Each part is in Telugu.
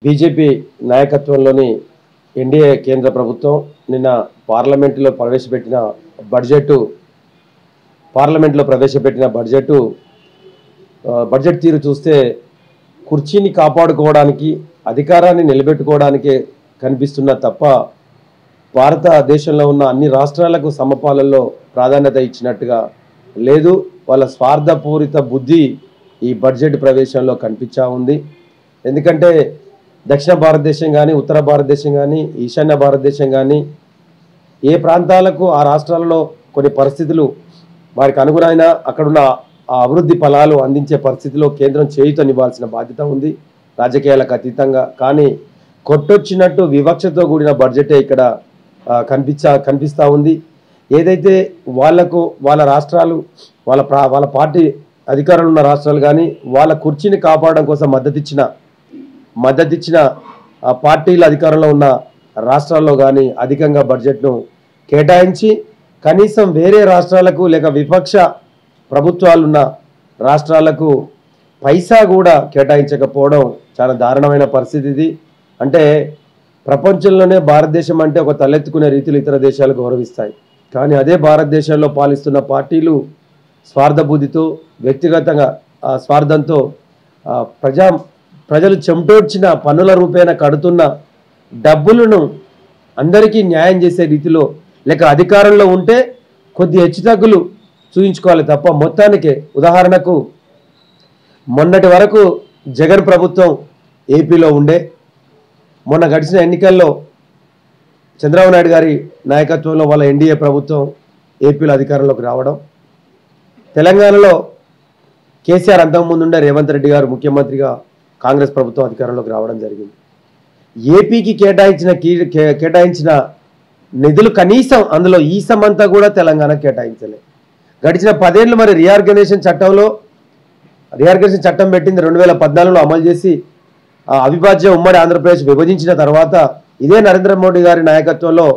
బీజేపీ నాయకత్వంలోని ఎన్డీఏ కేంద్ర ప్రభుత్వం నిన్న పార్లమెంటులో ప్రవేశపెట్టిన బడ్జెట్ తీరు చూస్తే కుర్చీని కాపాడుకోవడానికి అధికారాన్ని నిలబెట్టుకోవడానికే కనిపిస్తున్న తప్ప భారతదేశంలో ఉన్న అన్ని రాష్ట్రాలకు సమపాలనలో ప్రాధాన్యత ఇచ్చినట్టుగా లేదు. వాళ్ళ స్వార్థపూరిత బుద్ధి ఈ బడ్జెట్ ప్రవేశంలో కనిపించా ఉంది. ఎందుకంటే దక్షిణ భారతదేశం కానీ, ఉత్తర భారతదేశం కానీ, ఈశాన్య భారతదేశం కానీ ఏ ప్రాంతాలకు ఆ రాష్ట్రాలలో కొన్ని పరిస్థితులు వారికి అనుగుణమైన అక్కడున్న ఆ అభివృద్ధి ఫలాలు అందించే పరిస్థితిలో కేంద్రం చేయూతనివ్వాల్సిన బాధ్యత ఉంది రాజకీయాలకు అతీతంగా. కానీ కొట్టొచ్చినట్టు వివక్షతో కూడిన బడ్జెటే ఇక్కడ కనిపిస్తూ ఉంది. ఏదైతే వాళ్ళ రాష్ట్రాలు వాళ్ళ పార్టీ అధికారంలో ఉన్న రాష్ట్రాలు కానీ వాళ్ళ కుర్చీని కాపాడడం కోసం మద్దతిచ్చిన పార్టీల అధికారంలో ఉన్న రాష్ట్రాల్లో కానీ అధికంగా బడ్జెట్ను కేటాయించి కనీసం వేరే రాష్ట్రాలకు లేక విపక్ష ప్రభుత్వాలున్న రాష్ట్రాలకు పైసా కూడా కేటాయించకపోవడం చాలా దారుణమైన పరిస్థితి ఇది. అంటే ప్రపంచంలోనే భారతదేశం అంటే ఒక తలెత్తుకునే రీతిలో ఇతర దేశాలు గౌరవిస్తాయి. కానీ అదే భారతదేశంలో పాలిస్తున్న పార్టీలు స్వార్థబుద్ధితో వ్యక్తిగతంగా స్వార్థంతో ప్రజలు చెమటోడ్చిన పన్నుల రూపేణ కడుతున్న డబ్బులను అందరికీ న్యాయం చేసే రీతిలో లేక అధికారంలో ఉంటే కొద్ది హెచ్చుతగ్గులు చూయించుకోవాలి తప్ప మొత్తానికే ఉదాహరణకు మొన్నటి వరకు జగన్ ప్రభుత్వం ఏపీలో ఉండే, మొన్న గడిచిన ఎన్నికల్లో చంద్రబాబు నాయుడు గారి నాయకత్వంలో వాళ్ళ ఎన్డీఏ ప్రభుత్వం ఏపీలో అధికారంలోకి రావడం, తెలంగాణలో కేసీఆర్ అంతకుముందుండే రేవంత్ రెడ్డి గారు ముఖ్యమంత్రిగా కాంగ్రెస్ ప్రభుత్వం అధికారంలోకి రావడం జరిగింది. ఏపీకి కేటాయించిన నిధులు కనీసం అందులో ఈ సమంతా కూడా తెలంగాణ కేటాయించలేదు. గడిచిన 10 ఏళ్ళు మరి రీఆర్గనైజేషన్ చట్టం పెట్టింది 2014లో అమలు చేసి అవిభాజ్య ఉమ్మడి ఆంధ్రప్రదేశ్ విభజించిన తర్వాత ఇదే నరేంద్ర మోడీ గారి నాయకత్వంలో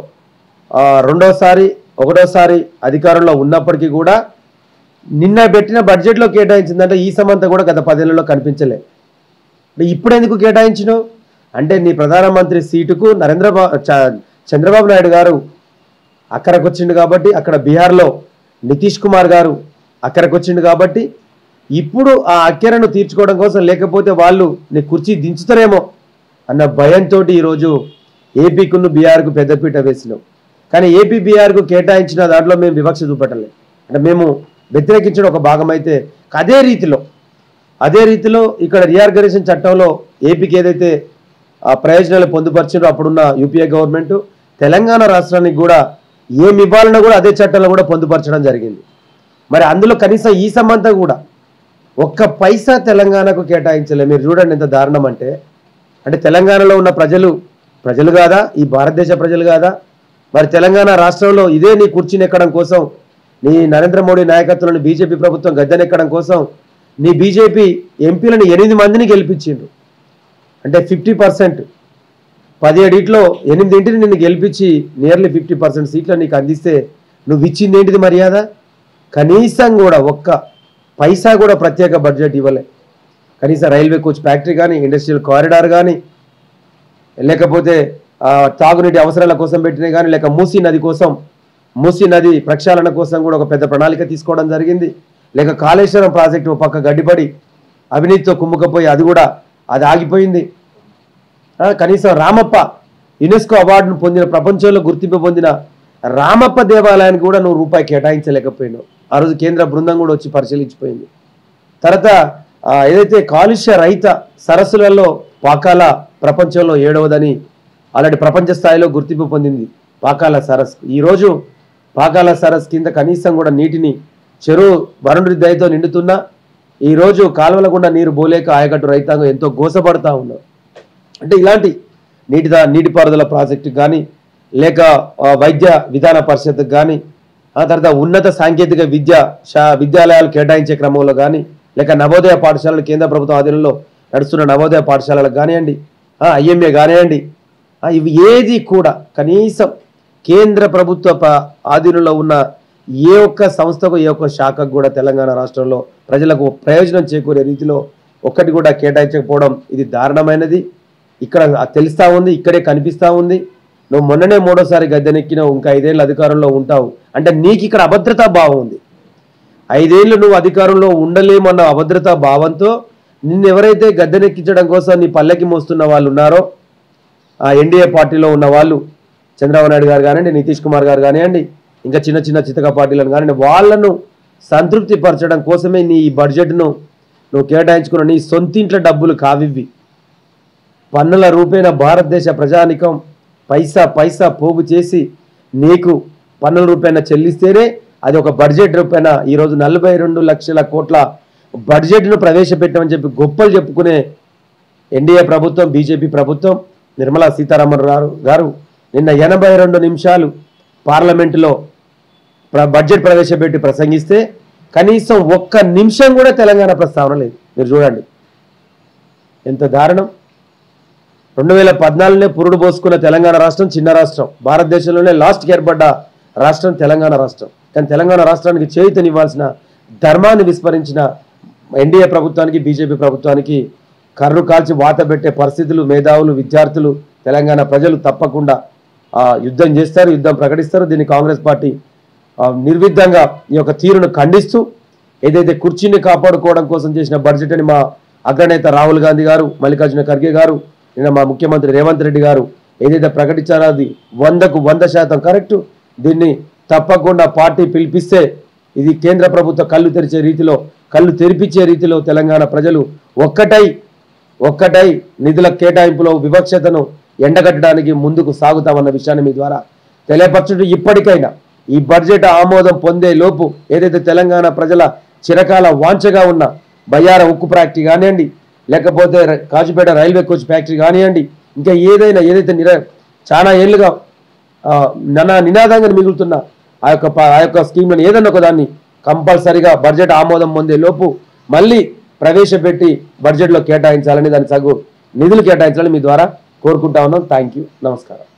ఒకటోసారి అధికారంలో ఉన్నప్పటికీ కూడా నిన్న పెట్టిన బడ్జెట్లో కేటాయించిందంటే ఈ సమంతా కూడా గత 10 ఏళ్లలో కనిపించలేదు. ఇప్పుడు ఎందుకు కేటాయించినావు అంటే నీ ప్రధానమంత్రి సీటుకు చంద్రబాబు నాయుడు గారు అక్కడికి వచ్చిండు కాబట్టి, అక్కడ బీహార్లో నితీష్ కుమార్ గారు అక్కడికి వచ్చిండు కాబట్టి ఇప్పుడు ఆ అక్కరను తీర్చుకోవడం కోసం, లేకపోతే వాళ్ళు నీ కుర్చీ దించుతారేమో అన్న భయంతో ఈరోజు ఏపీకును బీహార్కు పెద్దపీట వేసినాం. కానీ ఏపీ బీహార్కు కేటాయించిన దాంట్లో మేము వివక్ష చూపట్టలేదు. అంటే మేము వ్యతిరేకించిన ఒక భాగం అయితే అదే రీతిలో ఇక్కడ రీఆర్గనైజేషన్ చట్టంలో ఏపీకి ఏదైతే ప్రయోజనాలు పొందుపరిచారో అప్పుడున్న యూపీఏ గవర్నమెంట్ తెలంగాణ రాష్ట్రానికి కూడా ఏమి ఇవ్వాలన్నా కూడా అదే చట్టంలో కూడా పొందుపరచడం జరిగింది. మరి అందులో కనీసం ఈ సమంతా కూడా ఒక్క పైసా తెలంగాణకు కేటాయించలే. మీరు చూడండి ఎంత దారుణం అంటే తెలంగాణలో ఉన్న ప్రజలు కాదా, ఈ భారతదేశ ప్రజలు కాదా? మరి తెలంగాణ రాష్ట్రంలో ఇదే నీ కుర్చీని ఎక్కడం కోసం, నీ నరేంద్ర మోడీ నాయకత్వంలోని బీజేపీ ప్రభుత్వం గద్దెనెక్కడం కోసం నీ బీజేపీ ఎంపీలను 8 మందిని గెలిపించిండ్రు. అంటే 50%, 17 8 నిన్ను గెలిపించి నియర్లీ 50% సీట్లు నీకు అందిస్తే నువ్వు ఇచ్చింది ఏంటిది మర్యాద? కనీసం కూడా ఒక్క పైసా కూడా ప్రత్యేక బడ్జెట్ ఇవ్వలే. కనీసం రైల్వే కోచ్ ఫ్యాక్టరీ కానీ, ఇండస్ట్రియల్ కారిడార్ కానీ, లేకపోతే తాగునీటి అవసరాల కోసం పెట్టినవి కానీ, లేక మూసీ నది ప్రక్షాళన కోసం కూడా ఒక పెద్ద ప్రణాళిక తీసుకోవడం జరిగింది. లేక కాళేశ్వరం ప్రాజెక్టు పక్క గడ్డిపడి అవినీతితో కుమ్ముకపోయి అది ఆగిపోయింది. కనీసం రామప్ప యునెస్కో అవార్డును పొందిన, ప్రపంచంలో గుర్తింపు పొందిన రామప్ప దేవాలయానికి కూడా నువ్వు రూపాయి కేటాయించలేకపోయినావు. ఆ రోజు కేంద్ర బృందం కూడా వచ్చి పరిశీలించిపోయింది. తర్వాత ఏదైతే కాలుష్య రహిత సరస్సులలో పాకాల ప్రపంచంలో 7వదని ఆల్రెడీ ప్రపంచ స్థాయిలో గుర్తింపు పొందింది పాకాల సరస్సు. ఈరోజు పాకాల సరస్సు కింద కనీసం కూడా నీటిని చెరువు వరుణుడి దయతో నిండుతున్నా ఈరోజు కాలువల గుండా నీరు పోలేక ఆయకట్టు రైతాంగం ఎంతో గోసపడతా ఉన్నారు. అంటే ఇలాంటి నీటిపారుదల ప్రాజెక్టుకు కానీ, లేక వైద్య విధాన పరిషత్కు కానీ, ఆ తర్వాత ఉన్నత సాంకేతిక విద్యాలయాలు కేటాయించే క్రమంలో కానీ, లేక నవోదయ పాఠశాలలు కేంద్ర ప్రభుత్వం ఆధీనంలో నడుస్తున్న నవోదయ పాఠశాలలకు కానివ్వండి, ఐఎంఏ కానివ్వండి, ఇవి ఏది కూడా కనీసం కేంద్ర ప్రభుత్వ ఆధీనంలో ఉన్న ఏ ఒక్క సంస్థకు, ఏ ఒక్క శాఖకు కూడా తెలంగాణ రాష్ట్రంలో ప్రజలకు ప్రయోజనం చేకూరే రీతిలో ఒక్కటి కూడా కేటాయించకపోవడం ఇది దారుణమైనది. ఇక్కడ తెలుస్తూ ఉంది, ఇక్కడే కనిపిస్తూ ఉంది. నువ్వు మొన్ననే మూడోసారి గద్దెనెక్కినావు, ఇంకా 5 ఏళ్ళు అధికారంలో ఉంటావు అంటే నీకు ఇక్కడ అభద్రతా భావం ఉంది. 5 ఏళ్ళు నువ్వు అధికారంలో ఉండలేమన్న అభద్రతా భావంతో నిన్ను ఎవరైతే గద్దెనెక్కించడం కోసం నీ పల్లెకి మోస్తున్న వాళ్ళు ఉన్నారో, ఆ ఎన్డీఏ పార్టీలో ఉన్న వాళ్ళు చంద్రబాబు నాయుడు గారు కానివ్వండి, నితీష్ కుమార్ గారు కానివ్వండి, ఇంకా చిన్న చిన్న చితక పార్టీలను కానివ్వండి, వాళ్ళను సంతృప్తి పరచడం కోసమే నీ ఈ బడ్జెట్ను నువ్వు కేటాయించుకున్న నీ సొంతింట్ల డబ్బులు కావివి. పన్నుల రూపేణ భారతదేశ ప్రజానికం పైసా పైసా పోగు చేసి నీకు పన్నుల రూపేణ చెల్లిస్తేనే అది ఒక బడ్జెట్ రూపేణ ఈరోజు 42 లక్షల కోట్ల బడ్జెట్ను ప్రవేశపెట్టామని చెప్పి గొప్పలు చెప్పుకునే ఎన్డీఏ ప్రభుత్వం, బీజేపీ ప్రభుత్వం, నిర్మలా సీతారామన్ గారు నిన్న 82 నిమిషాలు పార్లమెంటులో బడ్జెట్ ప్రవేశపెట్టి ప్రసంగిస్తే కనీసం 1 నిమిషం కూడా తెలంగాణ ప్రస్తావన లేదు. మీరు చూడండి ఎంత దారుణం. 2014లోనే పురుడు పోసుకున్న తెలంగాణ రాష్ట్రం చిన్న రాష్ట్రం, భారతదేశంలోనే లాస్ట్కి ఏర్పడ్డ రాష్ట్రం తెలంగాణ రాష్ట్రం. కానీ తెలంగాణ రాష్ట్రానికి చేయూతనివ్వాల్సిన ధర్మాన్ని విస్మరించిన ఎన్డీఏ ప్రభుత్వానికి, బీజేపీ ప్రభుత్వానికి కర్రు కాల్చి వాత పెట్టే పరిస్థితులు మేధావులు, విద్యార్థులు, తెలంగాణ ప్రజలు తప్పకుండా యుద్ధం చేస్తారు, యుద్ధం ప్రకటిస్తారు. దీన్ని కాంగ్రెస్ పార్టీ నిర్విధంగా ఈ యొక్క తీరును ఖండిస్తూ ఏదైతే కుర్చీని కాపాడుకోవడం కోసం చేసిన బడ్జెట్ అని మా అగ్రనేత రాహుల్ గాంధీ గారు, మల్లికార్జున ఖర్గే గారు, నిన్న మా ముఖ్యమంత్రి రేవంత్ రెడ్డి గారు ఏదైతే ప్రకటించారో అది 100కు 100% కరెక్టు. దీన్ని తప్పకుండా పార్టీ పిలిపిస్తే ఇది కేంద్ర ప్రభుత్వ కళ్ళు తెరిచే రీతిలో, కళ్ళు తెరిపించే రీతిలో తెలంగాణ ప్రజలు ఒక్కటై నిధుల కేటాయింపులో వివక్షతను ఎండగట్టడానికి ముందుకు సాగుతామన్న విషయాన్ని మీ ద్వారా తెలియపరచుతూ ఇప్పటికైనా ఈ బడ్జెట్ ఆమోదం పొందే లోపు ఏదైతే తెలంగాణ ప్రజల చిరకాల వాంఛగా ఉన్న బయ్యార ఉక్కు ఫ్యాక్టరీ కానివ్వండి, లేకపోతే కాజుపేట రైల్వే కోచ్ ఫ్యాక్టరీ కానివ్వండి, ఇంకా ఏదైతే చాలా ఏళ్ళుగా నినాదంగా మిగులుతున్న ఆ యొక్క స్కీమ్లను ఏదన్నా ఒక దాన్ని కంపల్సరీగా బడ్జెట్ ఆమోదం పొందే లోపు మళ్ళీ ప్రవేశపెట్టి బడ్జెట్లో కేటాయించాలని, దాని సగు నిధులు కేటాయించాలని మీ ద్వారా కోరుకుంటా ఉన్నాం. థ్యాంక్ యూ, నమస్కారం.